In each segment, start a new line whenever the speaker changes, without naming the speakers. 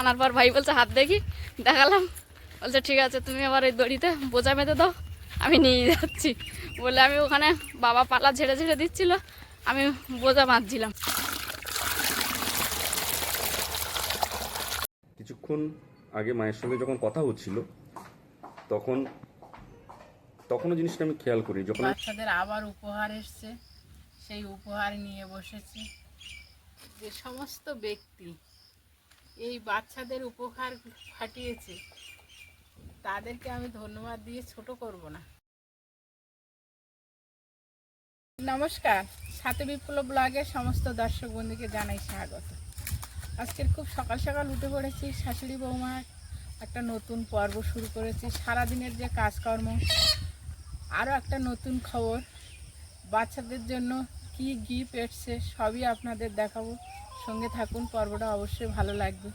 আনার পর ভাই বলছে হাত দেখি, দেখালাম, বলছে ঠিক আছে তুমি আবার এই দড়িতে বোঝা বেঁধে দাও, আমি নিয়ে যাচ্ছি বলে আমি ওখানে বাবা পালা ঝেড়ে ঝেড়ে দিচ্ছিল, আমি বোঝা বাঁধছিলাম।
কিছুক্ষণ আগে মায়ের সঙ্গে যখন কথা হচ্ছিল তখনও জিনিসটা আমি খেয়াল করি, যখন
বাচ্চাদের আবার উপহার এসছে, সেই উপহার নিয়ে বসেছি। যে সমস্ত ব্যক্তি এই বাচ্চাদের উপহার ফাটিয়েছে তাদেরকে আমি ধন্যবাদ দিয়ে ছোট করব না। নমস্কার, সাথে বিপ্লব ব্লগের সমস্ত দর্শক বন্ধুকে জানাই স্বাগত। আজকের খুব সকাল সকাল উঠে পড়েছি, শাশুড়ি বৌমার একটা নতুন পর্ব শুরু করেছি। সারাদিনের যে কাজকর্ম, আরও একটা নতুন খবর, বাচ্চাদের জন্য কি গিফট এসছে সবই আপনাদের দেখাবো। সঙ্গে থাকুন, পর্বটা অবশ্যই ভালো লাগবে।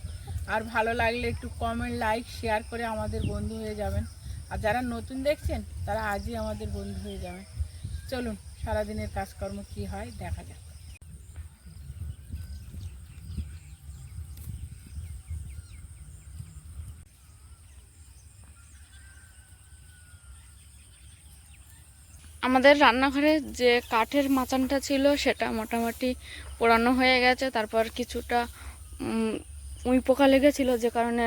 আর ভালো লাগলে একটু কমেন্ট, লাইক, শেয়ার করে আমাদের বন্ধু হয়ে যাবেন। আর যারা নতুন দেখছেন তারা আজই আমাদের বন্ধু হয়ে যাবেন। চলুন সারাদিনের কাজকর্ম কি হয় দেখা যাক।
আমাদের রান্নাঘরে যে কাঠের মাচানটা ছিল সেটা মোটামুটি পোড়ানো হয়ে গেছে। তারপর কিছুটা উই পোকা লেগেছিল, যে কারণে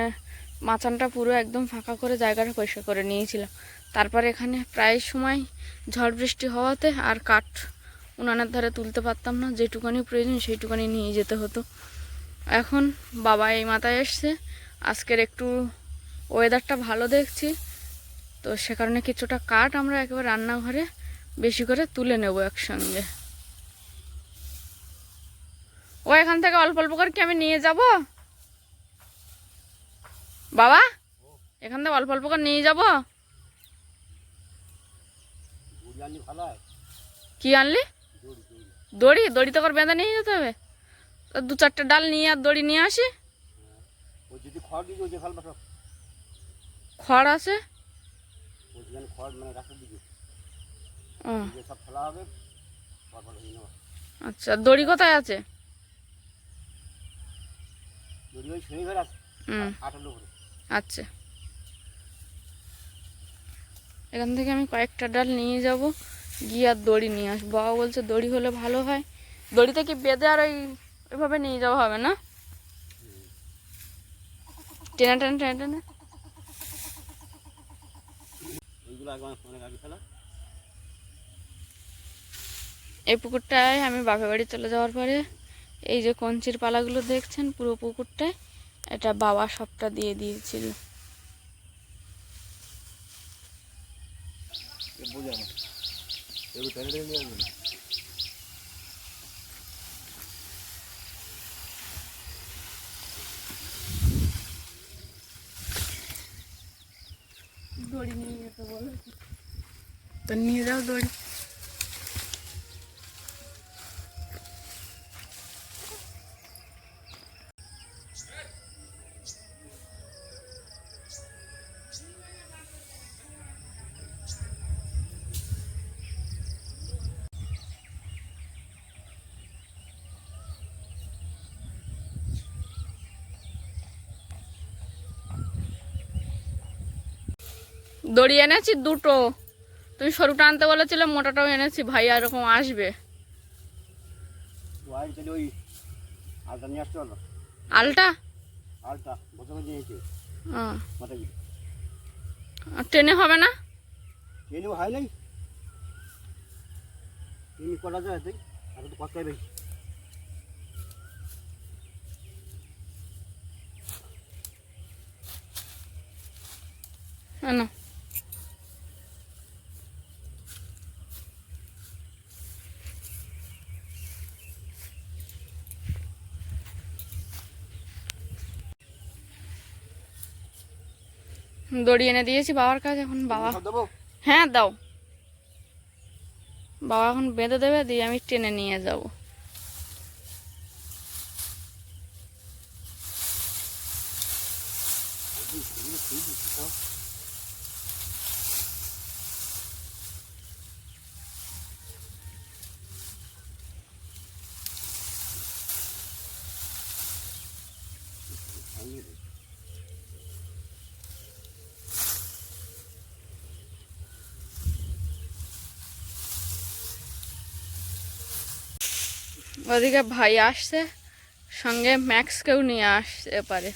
মাচানটা পুরো একদম ফাঁকা করে জায়গাটা পরিষ্কার করে নিয়েছিলাম। তারপর এখানে প্রায় সময় ঝড় বৃষ্টি হওয়াতে আর কাঠ উনানের ধারে তুলতে পারতাম না, যেটুকানি প্রয়োজন সেইটুকানি নিয়ে যেতে হতো। এখন বাবা এই মাথায় এসছে, আজকের একটু ওয়েদারটা ভালো দেখছি, তো সে কারণে কিছুটা কাঠ আমরা একেবারে রান্নাঘরে বেশি করে তুলে নেব একসঙ্গে। ও এখান থেকে অল্প অল্প করে কি আমি নিয়ে যাব বাবা? এখান থেকে অল্প অল্প করে নিয়ে যাব। কি আনলি? দড়ি? দড়িতে করে বেঁধে নিয়ে যেতে হবে? দু চারটে ডাল নিয়ে আর দড়ি নিয়ে আসি। খড় আছে? আচ্ছা, দড়ি কোথায় আছে? আচ্ছা, এখান থেকে আমি কয়েকটা ডাল নিয়ে যাব, গিয়ে আর দড়ি নিয়ে আসবো। বাবা বলছে দড়ি হলে ভালো হয়, দড়িতে কি বেঁধে আর ওইভাবে নিয়ে যাওয়া হবে না? টেনে টেনে টেনে টেনে এই পুকুরটায় আমি বাপের বাড়ি চলে যাওয়ার পরে এই যে কঞ্চির পালাগুলো দেখছেন, পুরো পুকুরটায় এটা বাবা সবটা দিয়ে দিয়েছিল। দড়ি নিয়ে যেতে বলো তো, নিয়ে যাও দড়ি। দড়ি এনেছি দুটো, তুমি সরুটা আনতে বলেছিলে, মোটাটাও এনেছি, ভাই এরকম আসবে। আলটা ট্রেনে হবে না? না, দড়ি এনে দিয়েছি বাবার কাছে, এখন বাবা, হ্যাঁ দাও, বাবা এখন বেঁধে দেবে, দিয়ে আমি টেনে নিয়ে যাব। ওদিকে ভাই আসছে, সঙ্গে ম্যাক্সকেও নিয়ে আসতে পারে।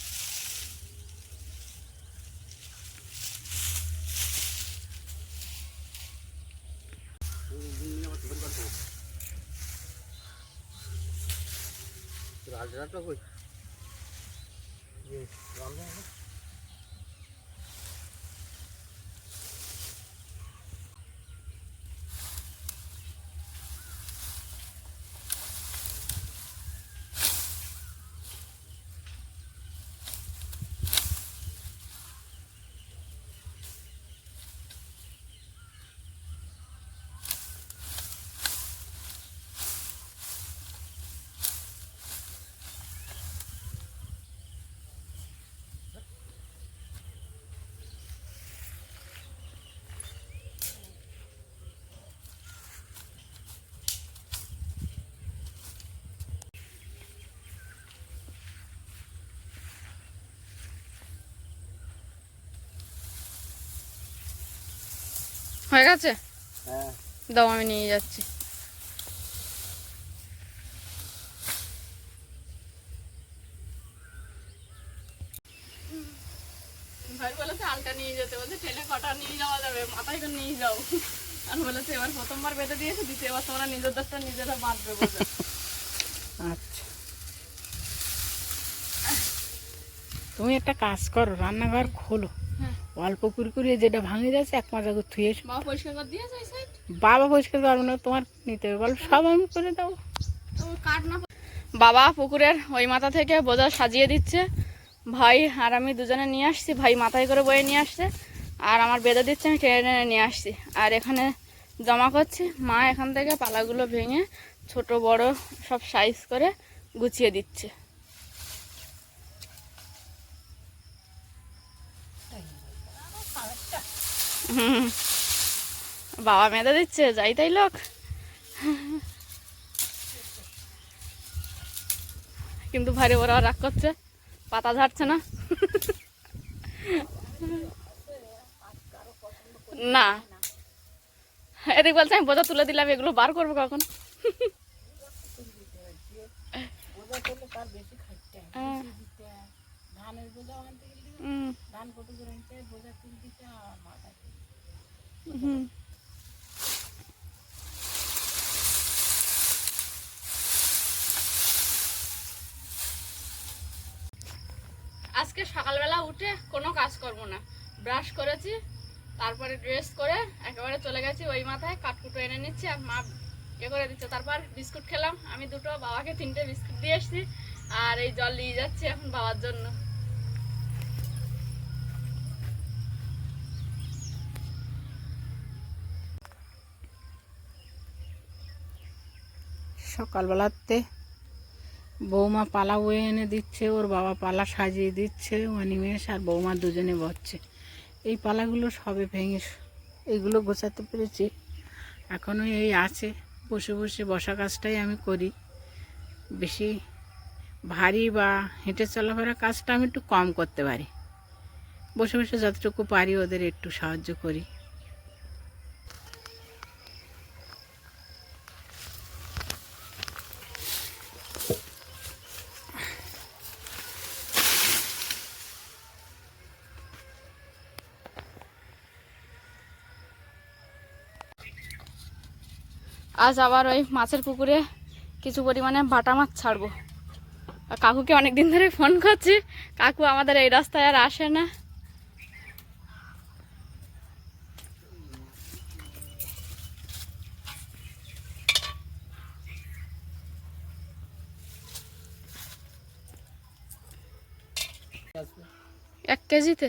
হয়ে গেছে? দাও, আমি নিয়ে যাচ্ছি। ভাই বলেছে আলটা নিয়ে যেতে, বলছে ট্রেনে কটা নিয়ে যাওয়া যাবে, মাথায় করে নিয়ে যাও। আমি বলেছে এবার প্রথমবার বেঁধে দিয়েছে, দ্বিতীয়বার তোমরা নিজেদেরটা নিজেরা বাঁধবে বলে।
আচ্ছা, তুমি একটা কাজ করো, রান্নাঘর খোলো, অল্প কুরকুরে যেটা ভাঙে যাচ্ছে এক মাজা করে থুয়ে এসো।
বাবা পরিষ্কার করে দিয়েছে এই সাইড?
বাবা পরিষ্কার করবো না, তোমার নিতে হবে, বলো সব আমি করে দাও।
কাট না। বাবা পুকুরের ওই মাথা থেকে বোঝা সাজিয়ে দিচ্ছে, ভাই আর আমি দুজনে নিয়ে আসছি। ভাই মাথায় করে বয়ে নিয়ে আসছে, আর আমার বেঁধে দিচ্ছে, আমি টেনে নিয়ে আসছি। আর এখানে জমা করছি, মা এখান থেকে পালাগুলো ভেঙে ছোট বড় সব সাইজ করে গুছিয়ে দিচ্ছে। বাবা বেঁধে দিচ্ছে, যাই তাই লোক। কিন্তু ভারী ওরা রাগ করছে, পাতা ঝাড়ছে না। না, এদিক বলছে আমি বোঝা তুলে দিলাম, এগুলো বার করবো কখন? আজকে সকালবেলা উঠে কোনো কাজ করবো না, ব্রাশ করেছি, তারপরে ড্রেস করে একেবারে চলে গেছি ওই মাথায়, কাঠকুটো এনে নিচ্ছি, আর মা করে দিচ্ছে। তারপর বিস্কুট খেলাম আমি দুটো, বাবাকে 3টে বিস্কুট দিয়ে এসছি, আর এই জল নিয়ে যাচ্ছি এখন বাবার জন্য।
সকালবেলাতে বৌমা পালা বয়ে এনে দিচ্ছে, ওর বাবা পালা সাজিয়ে দিচ্ছে, অনিমেষ আর বৌমা দুজনে বসছে। এই পালাগুলো সবে ভেঙে এইগুলো গোছাতে পেরেছি, এখনও এই আছে, বসে বসে বসা কাজটাই আমি করি। বেশি ভারী বা হেঁটে চলাফেরা কাজটা আমি একটু কম করতে পারি, বসে বসে যতটুকু পারি ওদের একটু সাহায্য করি।
আজ আবার ওই মাছের পুকুরে কিছু পরিমাণে বাটা মাছ ছাড়বো। কাকুকে অনেকদিন ধরে ফোন করছি, কাকু আমাদের এই রাস্তায় আর আসে না। এক কেজিতে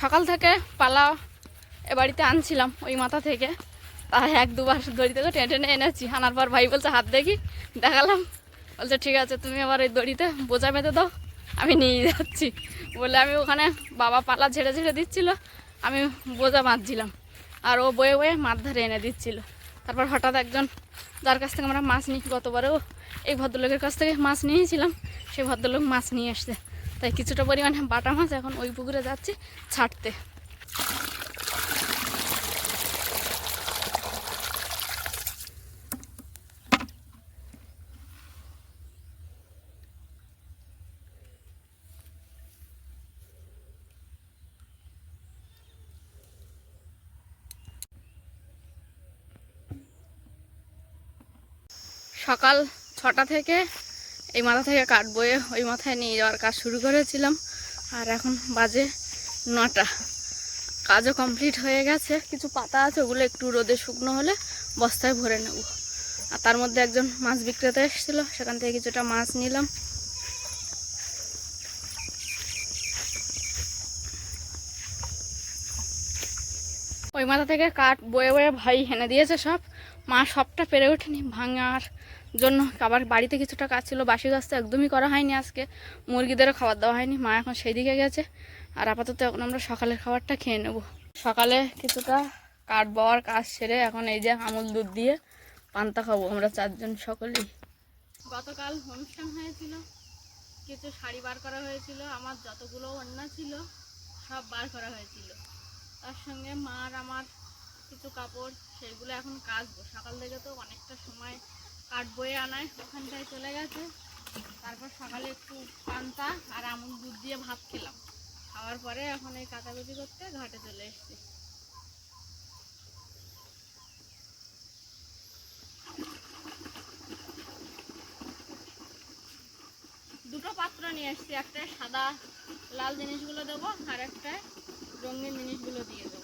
সকাল থেকে পালা এ বাড়িতে আনছিলাম ওই মাথা থেকে, তাই 1-2 বার দড়ি থেকে টেনে টেনে এনেছি। আনার পর ভাই বলছে হাত দেখি, দেখালাম, বলছে ঠিক আছে তুমি আবার ওই দড়িতে বোঝা বেঁধে দাও, আমি নিয়ে যাচ্ছি বলে আমি ওখানে বাবা পালা ঝেড়ে ঝেড়ে দিচ্ছিল, আমি বোঝা বাঁধছিলাম আর ও বয়ে বয়ে মাছ ধরে এনে দিচ্ছিল। তারপর হঠাৎ একজন যার কাছ থেকে আমরা মাছ নিই, গতবারেও এই ভদ্রলোকের কাছ থেকে মাছ নিয়েছিলাম, সেই ভদ্রলোক মাছ নিয়ে আসছে, তাই কিছুটা পরিমাণে বাটা মাছ এখন ওই পুকুরে যাচ্ছি ছাড়তে। সকাল 6টা থেকে এই মাথা থেকে কাঠ বয়ে ওই মাথায় নিয়ে যাওয়ার কাজ শুরু করেছিলাম, আর এখন বাজে 9টা। কাজও কমপ্লিট হয়ে গেছে, কিছু পাতা আছে ওগুলো একটু রোদে শুকনো হলে বস্তায় ভরে নেব। আর তার মধ্যে একজন মাছ বিক্রেতা এসেছিলো, সেখান থেকে কিছুটা মাছ নিলাম। ওই মাথা থেকে কাঠ বয়ে বয়ে ভাই এনে দিয়েছে সব, মা সবটা পেরে ওঠেনি ভাঙার জন্য। আবার বাড়িতে কিছুটা কাজ ছিল, বাসি কাজ তো একদমই করা হয়নি আজকে, মুরগিদেরও খাবার দেওয়া হয়নি, মা এখন সেই দিকে গেছে। আর আপাতত এখন আমরা সকালের খাবারটা খেয়ে নেব। সকালে কিছুটা কাঠ বওয়ার কাজ সেরে এখন এই যে আমুল দুধ দিয়ে পান্তা খাবো আমরা 4 জন সকলেই। গতকাল অনুষ্ঠান হয়েছিল, কিছু শাড়ি বার করা হয়েছিল, আমার যতগুলো ওড়না ছিল সব বার করা হয়েছিল, তার সঙ্গে মার আমার কিছু কাপড়, সেগুলো এখন কাচবো। সকাল থেকে তো অনেকটা সময় কাঠ বয়ে আনায় ওখানটায় চলে গেছে। তারপর সকালে একটু পান্তা আর আমুল দুধ দিয়ে ভাত খেলাম, খাওয়ার পরে এখন এই কাচাকুচি করতে ঘাটে চলে এসেছি। দুটো পাত্র নিয়ে এসেছি, একটা সাদা লাল জিনিসগুলো দেবো আর একটা রঙিন জিনিসগুলো দিয়ে দেবো।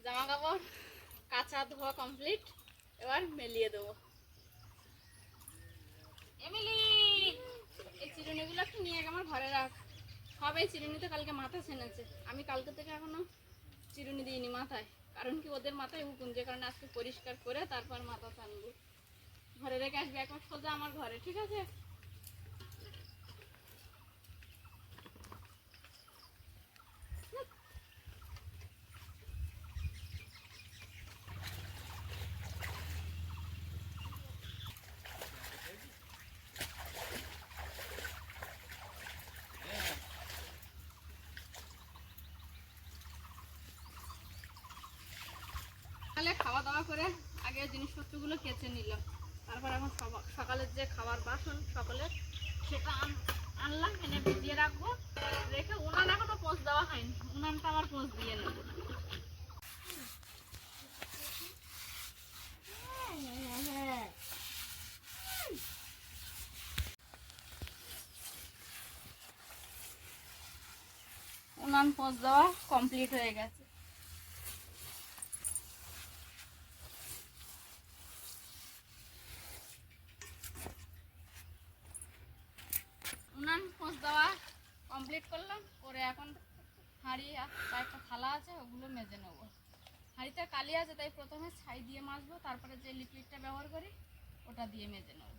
জামা কাপড় কাঁচা ধোয়া কমপ্লিট, এবার মেলিয়ে দেবো। এমিলি, এই চিরুনিগুলো একটু নিয়ে আমার ঘরে রাখ, সব এই চিরুনিতে কালকে মাথা ছেনেছে। আমি কালকে থেকে এখনো চিরুনি দিইনি মাথায়, কারণ কি ওদের মাথায় উকুন, যে কারণে আজকে পরিষ্কার করে তারপর মাথা টানবো। ঘরে রেখে আসবে একবার সোজা আমার ঘরে, ঠিক আছে? সকালে খাওয়া দাওয়া করে আগে জিনিসপত্রগুলো কেচে নিলাম, তারপর এখন সকালের যে খাবার বাসন সকলের সেটা আনলাম, এনে ভিজিয়ে রাখবো। রেখে উনান এখনো পোঁছ দেওয়া হয়নি, উনানটা আমার পোঁছ দিয়ে নেবো। উনান পোঁছ দেওয়া কমপ্লিট হয়ে গেছে। উনান পোঁছ দেওয়া কমপ্লিট করলাম, করে এখন হাঁড়ি আর কয়েকটা থালা আছে ওগুলো মেজে নেবো। হাঁড়িতে কালি আছে তাই প্রথমে ছাই দিয়ে মাজবো, তারপরে যে লিকুইডটা ব্যবহার করি ওটা দিয়ে মেজে নেবো।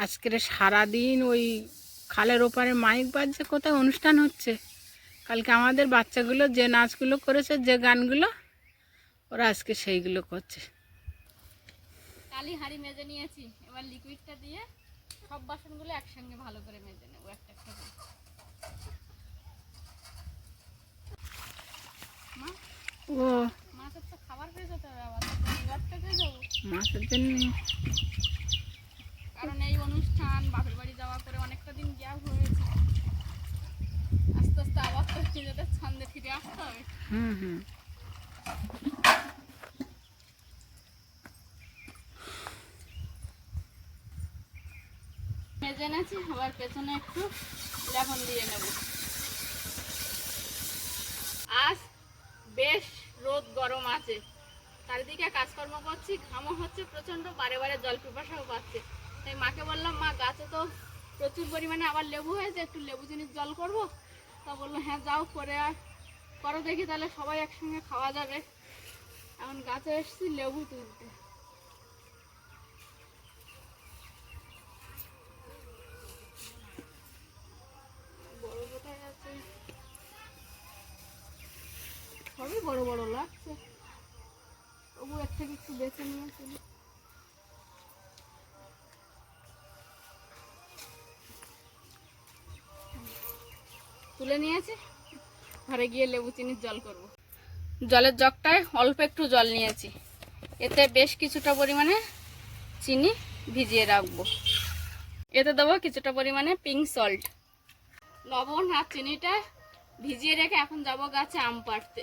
আজকের সারাদিন ওই খালের ওপারে মাইক বাজছে, কোথায় অনুষ্ঠান হচ্ছে। কালকে আমাদের বাচ্চাগুলো যে নাচগুলো করেছে, যে গানগুলো, ওরা আজকে সেইগুলো করছে।
কালি হাঁড়ি মেজে নিয়েছি, এবার লিকুইডটা দিয়ে সব বাসনগুলো একসঙ্গে ভালো করে মেজে নেবো একটা একটা করে। মা,
ও
মাছের তো খাবার পেয়ে যেতে হবে, আবার তো পরিবারটা পেয়ে যাবো।
মাছের জন্য
কারণ এই অনুষ্ঠান বাপের বাড়ি যাওয়া করে অনেকটা দিন গ্যাপ হয়েছে, আস্তে আস্তে আবার তো নিজেদের ছন্দে ফিরে আসতে হবে।
হুম হুম।
মেজে এনেছি, আবার পেছনে একটু লবণ দিয়ে নেব। আজ বেশ রোদ গরম আছে, চারিদিকে কাজকর্ম করছি, ঘামও হচ্ছে প্রচন্ড, বারে বারে জল পিপাসাও পাচ্ছে। তাই মাকে বললাম, মা গাছে তো প্রচুর পরিমাণে আবার লেবু হয়েছে, একটু লেবু জিনিস জল করবো। তা বললো হ্যাঁ যাও করে আর করো দেখি, তাহলে সবাই একসঙ্গে খাওয়া যাবে। এখন গাছে এসেছি লেবু তুলতে। বড় কোথায় আছে, সবই বড় বড় লাগছে, তবু এর থেকে একটু বেছে নিয়েছি। তুলে নিয়েছি, ঘরে গিয়ে লেবু চিনির জল করব। জলের জগটায় অল্প একটু জল নিয়েছি, এতে বেশ কিছুটা পরিমাণে চিনি ভিজিয়ে রাখবো। এতে দেবো কিছুটা পরিমাণে পিঙ্ক সল্ট। লবণ আর চিনিটা ভিজিয়ে রেখে এখন যাব গাছে আম পাড়তে।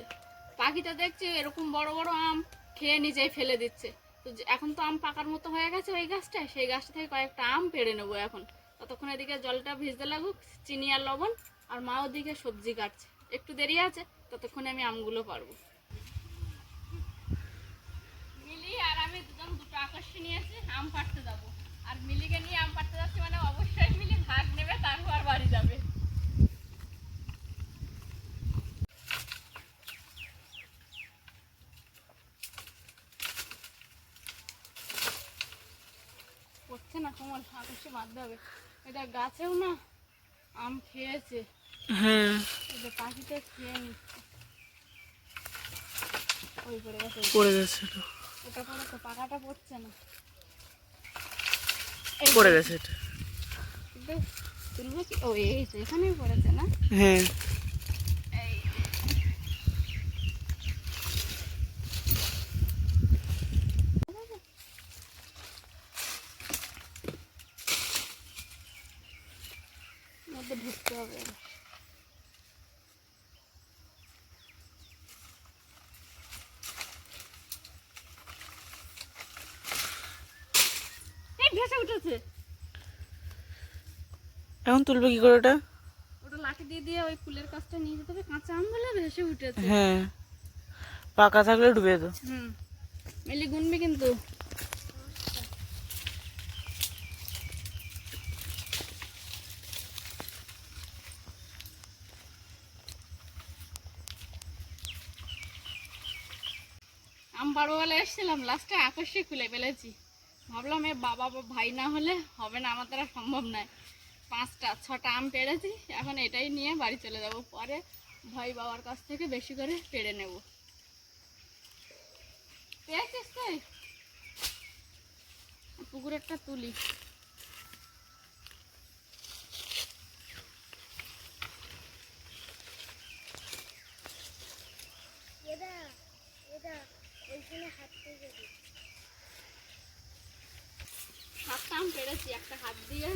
পাখিটা দেখছি এরকম বড় বড় আম খেয়ে নিজেই ফেলে দিচ্ছে, তো এখন তো আম পাকার মতো হয়ে গেছে ওই গাছটায়, সেই গাছটা থেকে কয়েকটা আম পেড়ে নেবো এখন। ততক্ষণ এদিকে জলটা ভিজতে লাগুক, চিনি আর লবণ, আর মা ওদিকে সবজি কাটছে, একটু দেরি আছে, ততক্ষণে আমি আমগুলো পারবো। মিলি আর আমি দুজন দুটো আকর্ষণ নিয়েছি, আম পাড়তে যাবো। আর মিলিকে নিয়ে আম পাড়তে যাচ্ছি মানে অবশ্যই মিলি ভাগ নেবে, তারপর বাড়ি যাবে। পড়ছে না কমল, আকর্ষণ বাঁধতে হবে। এটা গাছেও না আম খেয়েছে,
হ্যাঁ
এটা পাখিটা খেয়ে নিচ্ছে। ওই পড়ে গেছে,
পড়ে গেছে,
ওটা পড়ে তো পাকাটা পড়ছে না,
পড়ে গেছে এটা।
কিন্তু তুলবো কি, ও এই তো এখানেই পড়েছে না।
হ্যাঁ
এই মধ্যে ঢুকতে হবে। এই ভেসে উঠেছে,
এখন তুলবে কি করে ওটা?
ওটা লাঠি দিয়ে দিয়ে ওই ফুলের কাছটা নিয়ে যেতে হবে, কাঁচা আম বলে ভেসে উঠেছে।
হ্যাঁ পাকা থাকলে ডুবে যেত।
হুম, মিলি গুনবি কিন্তু। আম পাড়োয়ালা এসেছিলাম, লাস্টে আকর্ষে খুলে ফেলেছি। ভাবলাম এ বাবা বা ভাই না হলে হবে না, আমার দ্বারা সম্ভব নয়। 5টা 6টা আম পেড়েছি, এখন এটাই নিয়ে বাড়ি চলে যাব, পরে ভাই বাবার কাছ থেকে বেশি করে পেড়ে নেব। পেয়েছিস তুই? পুকুরেরটা তুলি। সাতটা আম পেড়েছি একটা হাত দিয়ে,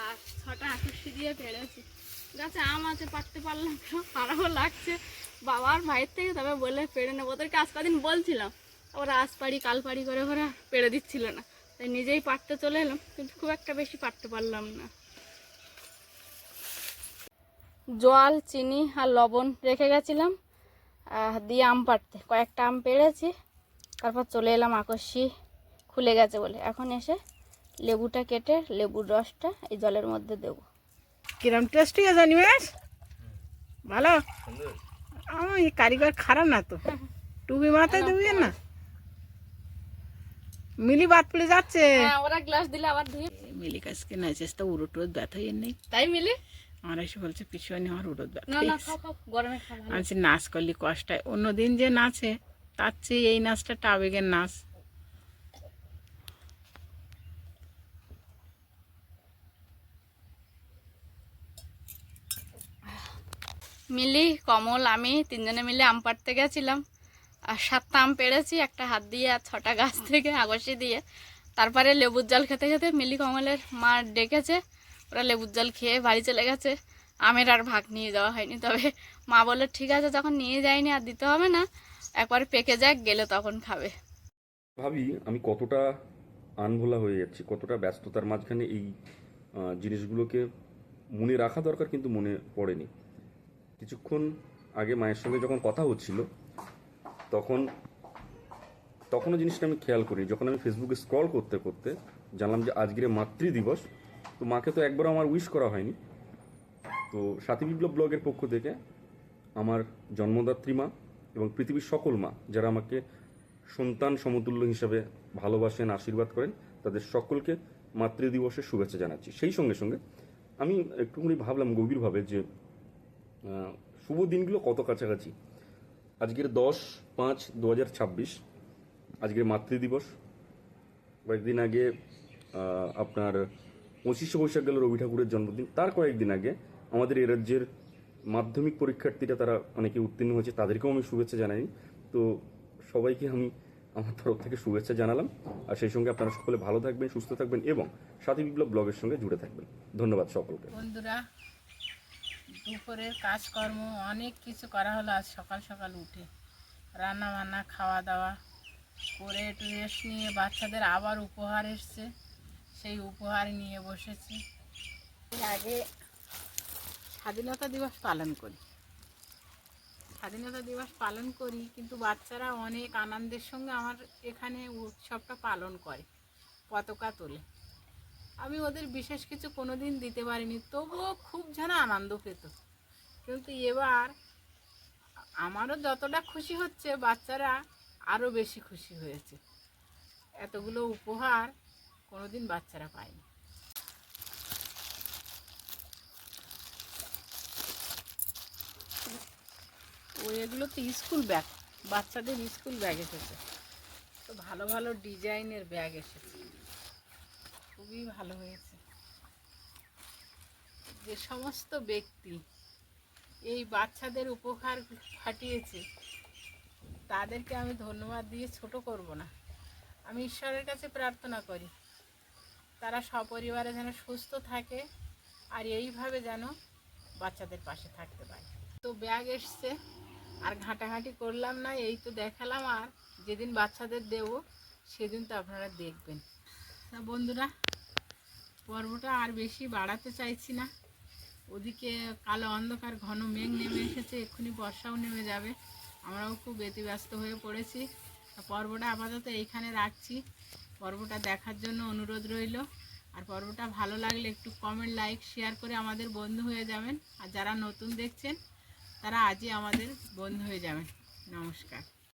আর 6টা আকর্ষি দিয়ে পেড়েছি। গাছে আম আছে, পাড়তে পারলাম না, খারাপও লাগছে বাবার ভাইয়ের থেকে, তবে বলে পেড়ে নেবো। ওদেরকে আজ কদিন বলছিলাম, ওরা আজ পাড়ি কাল পাড়ি করে করে পেড়ে দিচ্ছিল না, তাই নিজেই পাড়তে চলে এলাম, কিন্তু খুব একটা বেশি পাড়তে পারলাম না। জল চিনি আর লবণ রেখে গেছিলাম দিয়ে আম পাড়তে, কয়েকটা আম পেড়েছি, তারপর চলে এলাম আকর্ষি খুলে গেছে বলে। এখন এসে লেবুটা কেটে লেবুর রসটা এই জলের মধ্যে দেবো।
কিরম টেস্টি আছে নিমেষ? ভালো? আমার এই কারিগর খারাপ না তো, টুপি মাথায় দেবে না। মিলি বাদ পড়ে যাচ্ছে,
হ্যাঁ, ওরা গ্লাস দিলে আবার ধুয়ে।
মিলি কাছকে নাচেস তো উড়ো টুরোদ ব্যথা এর নেই,
তাই মিলি
আমার এসে বলছে পিছনে আমার উড়োদ ব্যথা
না না
হয়েছে।
খাও খাও গরমে খাও
আমি বলছি নাচ করলি কষ্ট হয়, অন্যদিন যে নাচে তার চেয়ে এই নাচটা একটা আবেগের নাচ।
মিলি কমল আমি তিনজনে মিলে আম পাড়তে গেছিলাম, আর 7টা আম পেড়েছি একটা হাত দিয়ে আর 6টা গাছ থেকে আগসি দিয়ে। তারপরে লেবুর জল খেতে খেতে মিলি কমলের মা ডেকেছে, ওরা লেবুর জল খেয়ে বাড়ি চলে গেছে। আমের আর ভাগ নিয়ে যাওয়া হয়নি, তবে মা বললো ঠিক আছে যখন নিয়ে যায়নি আর দিতে হবে না, একবার পেকে যাক গেলে তখন খাবে।
ভাবি আমি কতটা আনভোলা হয়ে যাচ্ছি, কতটা ব্যস্ততার মাঝখানে এই জিনিসগুলোকে মনে রাখা দরকার কিন্তু মনে পড়েনি। কিছুক্ষণ আগে মায়ের সঙ্গে যখন কথা হচ্ছিল তখনও জিনিসটা আমি খেয়াল করি। যখন আমি ফেসবুকে স্ক্রল করতে করতে জানলাম যে আজকের মাতৃ দিবস, তো মাকে তো একবারও আমার উইশ করা হয়নি। তো সাথী বিপ্লব ব্লগের পক্ষ থেকে আমার জন্মদাত্রী মা এবং পৃথিবীর সকল মা যারা আমাকে সন্তান সমতুল্য হিসাবে ভালোবাসেন, আশীর্বাদ করেন, তাদের সকলকে মাতৃ দিবসের শুভেচ্ছা জানাচ্ছি। সেই সঙ্গে সঙ্গে আমি একটুখানি ভাবলাম গভীরভাবে যে শুভ দিনগুলো কত কাছাকাছি। আজকের 10/5/2026 আজকের মাতৃ দিবস। কয়েকদিন আগে আপনার 25শে বৈশাখ গেল রবি ঠাকুরের জন্মদিন। তার কয়েকদিন আগে আমাদের এই রাজ্যের মাধ্যমিক পরীক্ষার্থীরা তারা অনেকে উত্তীর্ণ হয়েছে, তাদেরকেও আমি শুভেচ্ছা জানাই। তো সবাইকে আমি আমার তরফ থেকে শুভেচ্ছা জানালাম। আর সেই সঙ্গে আপনারা সকলে ভালো থাকবেন, সুস্থ থাকবেন এবং সাথী বিপ্লব ব্লগের সঙ্গে জুড়ে থাকবেন। ধন্যবাদ সকলকে।
বন্ধুরা, দুপুরের কাজকর্ম অনেক কিছু করা হলো। আজ সকাল সকাল উঠে রান্না বান্না খাওয়া দাওয়া করে একটু রেস্ট নিয়ে বাচ্চাদের আবার উপহার এসছে, সেই উপহার নিয়ে বসেছি। এর আগে স্বাধীনতা দিবস পালন করি, স্বাধীনতা দিবস পালন করি, কিন্তু বাচ্চারা অনেক আনন্দের সঙ্গে আমার এখানে উৎসবটা পালন করে, পতাকা তোলে। আমি ওদের বিশেষ কিছু কোনোদিন দিতে পারিনি, তবুও খুব যেন আনন্দ পেত। কিন্তু এবার আমারও যতটা খুশি হচ্ছে, বাচ্চারা আরও বেশি খুশি হয়েছে। এতগুলো উপহার কোনোদিন বাচ্চারা পায়নি। এগুলো তো স্কুল ব্যাগ, বাচ্চাদের স্কুল ব্যাগ এসেছে, তো ভালো ভালো ডিজাইনের ব্যাগ এসেছে, খুবই ভালো হয়েছে। যে সমস্ত ব্যক্তি এই বাচ্চাদের উপহার ফাটিয়েছে তাদেরকে আমি ধন্যবাদ দিয়ে ছোট করব না। আমি ঈশ্বরের কাছে প্রার্থনা করি তারা সপরিবারে যেন সুস্থ থাকে আর এইভাবে যেন বাচ্চাদের পাশে থাকতে পারে। তো ব্যাগ এসছে আর ঘাঁটাঘাঁটি করলাম না, এই তো দেখালাম। আর যেদিন বাচ্চাদের দেব সেদিন তো আপনারা দেখবেন। তা বন্ধুরা, পর্বটা আর বেশি বাড়াতে চাইছি না। ওদিকে কালো অন্ধকার ঘন মেঘ নেমে এসেছে, এক্ষুনি বর্ষাও নেমে যাবে। আমরাও খুব ব্যতিব্যস্ত হয়ে পড়েছি। পর্বটা আপাতত এইখানে রাখছি। পর্বটা দেখার জন্য অনুরোধ রইল। আর পর্বটা ভালো লাগলে একটু কমেন্ট, লাইক, শেয়ার করে আমাদের বন্ধু হয়ে যাবেন। আর যারা নতুন দেখছেন তারা আজই আমাদের বন্ধু হয়ে যাবেন। নমস্কার।